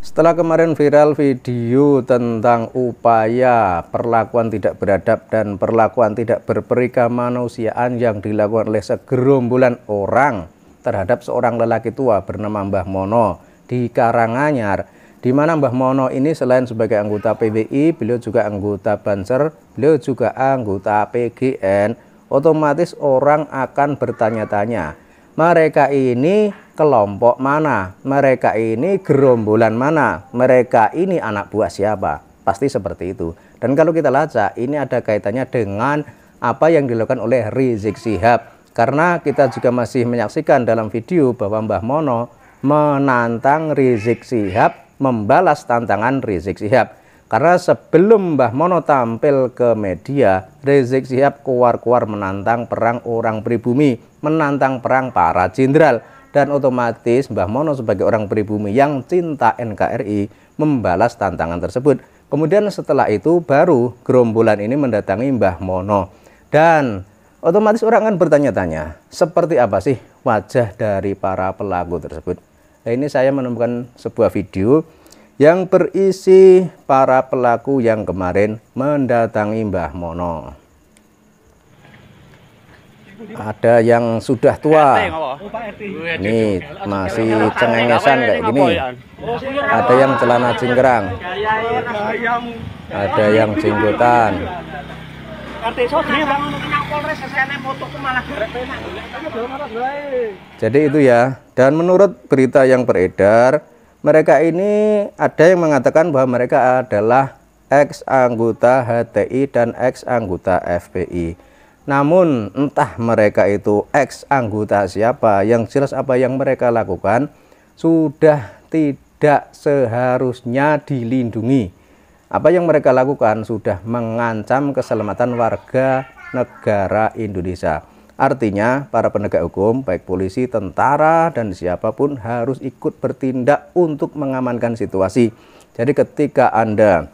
Setelah kemarin viral video tentang upaya perlakuan tidak beradab dan perlakuan tidak berperikamanusiaan yang dilakukan oleh segerombolan orang terhadap seorang lelaki tua bernama Mbah Mono di Karanganyar, di mana Mbah Mono ini selain sebagai anggota PBI, beliau juga anggota Banser, beliau juga anggota PGN. Otomatis orang akan bertanya-tanya, mereka ini kelompok mana? Mereka ini gerombolan mana? Mereka ini anak buah siapa? Pasti seperti itu. Dan kalau kita lacak, ini ada kaitannya dengan apa yang dilakukan oleh Rizik Syihab. Karena kita juga masih menyaksikan dalam video bahwa Mbah Mono menantang Rizik Syihab, membalas tantangan Rizik Syihab. Karena sebelum Mbah Mono tampil ke media, Rizik Syihab keluar-keluar menantang perang orang pribumi, menantang perang para jenderal. Dan otomatis Mbah Mono sebagai orang pribumi yang cinta NKRI membalas tantangan tersebut. Kemudian setelah itu baru gerombolan ini mendatangi Mbah Mono. Dan otomatis orang akan bertanya-tanya, seperti apa sih wajah dari para pelaku tersebut? Nah, ini saya menemukan sebuah video yang berisi para pelaku yang kemarin mendatangi Mbah Mono. Ada yang sudah tua, ini masih cengengesan kayak gini. Ada yang celana cingkrang, ada yang jenggotan. Jadi itu ya. Dan menurut berita yang beredar, mereka ini ada yang mengatakan bahwa mereka adalah ex anggota HTI dan ex anggota FPI. Namun entah mereka itu ex anggota siapa, yang jelas apa yang mereka lakukan sudah tidak seharusnya dilindungi. Apa yang mereka lakukan sudah mengancam keselamatan warga negara Indonesia. Artinya para penegak hukum, baik polisi, tentara, dan siapapun harus ikut bertindak untuk mengamankan situasi. Jadi ketika Anda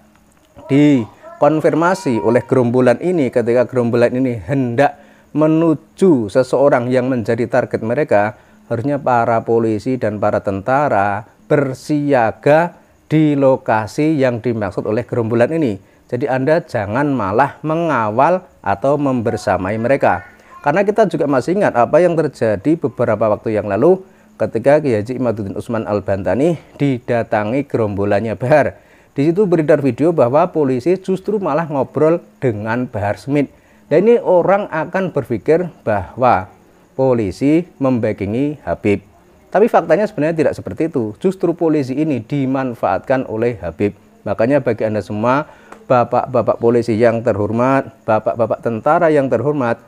dikonfirmasi oleh gerombolan ini, ketika gerombolan ini hendak menuju seseorang yang menjadi target mereka, harusnya para polisi dan para tentara bersiaga di lokasi yang dimaksud oleh gerombolan ini. Jadi Anda jangan malah mengawal atau membersamai mereka. Karena kita juga masih ingat apa yang terjadi beberapa waktu yang lalu ketika Kiai Haji Imaduddin Usman Al-Bantani didatangi gerombolannya Bahar. Di situ beredar video bahwa polisi justru malah ngobrol dengan Bahar Smith. Dan ini orang akan berpikir bahwa polisi membackingi Habib. Tapi faktanya sebenarnya tidak seperti itu. Justru polisi ini dimanfaatkan oleh Habib. Makanya bagi Anda semua, bapak-bapak polisi yang terhormat, bapak-bapak tentara yang terhormat,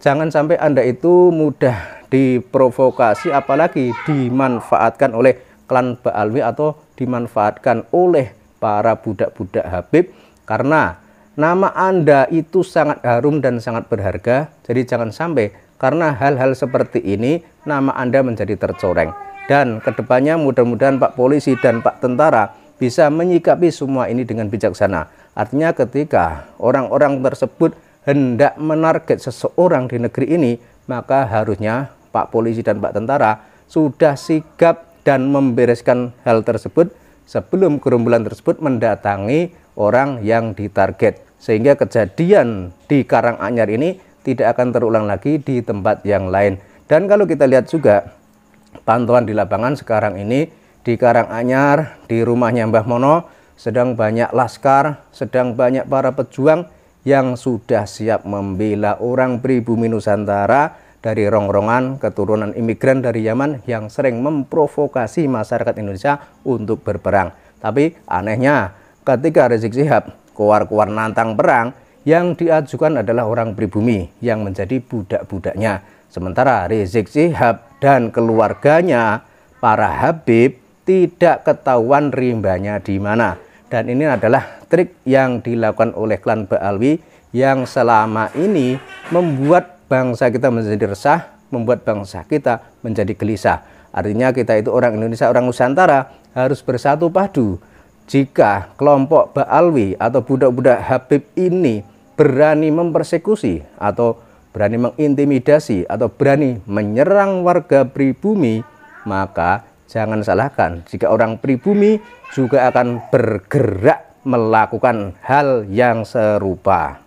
jangan sampai Anda itu mudah diprovokasi, apalagi dimanfaatkan oleh klan Ba'alwi atau dimanfaatkan oleh para budak-budak Habib. Karena nama Anda itu sangat harum dan sangat berharga. Jadi jangan sampai karena hal-hal seperti ini nama Anda menjadi tercoreng. Dan kedepannya mudah-mudahan Pak Polisi dan Pak Tentara bisa menyikapi semua ini dengan bijaksana. Artinya ketika orang-orang tersebut hendak menarget seseorang di negeri ini, maka harusnya Pak Polisi dan Pak Tentara sudah sigap dan membereskan hal tersebut sebelum gerombolan tersebut mendatangi orang yang ditarget. Sehingga kejadian di Karanganyar ini tidak akan terulang lagi di tempat yang lain. Dan kalau kita lihat juga pantauan di lapangan sekarang ini di Karanganyar, di rumahnya Mbah Mono sedang banyak laskar, sedang banyak para pejuang yang sudah siap membela orang pribumi Nusantara dari rongrongan keturunan imigran dari Yaman yang sering memprovokasi masyarakat Indonesia untuk berperang. Tapi anehnya ketika Rizik Syihab keluar-keluar nantang perang, yang diajukan adalah orang pribumi yang menjadi budak-budaknya. Sementara Rizik Syihab dan keluarganya, para Habib, tidak ketahuan rimbanya di mana. Dan ini adalah trik yang dilakukan oleh klan Ba'alwi yang selama ini membuat bangsa kita menjadi resah, membuat bangsa kita menjadi gelisah. Artinya kita itu orang Indonesia, orang Nusantara harus bersatu padu. Jika kelompok Ba'alwi atau budak-budak Habib ini berani mempersekusi atau berani mengintimidasi atau berani menyerang warga pribumi, maka jangan salahkan jika orang pribumi juga akan bergerak melakukan hal yang serupa.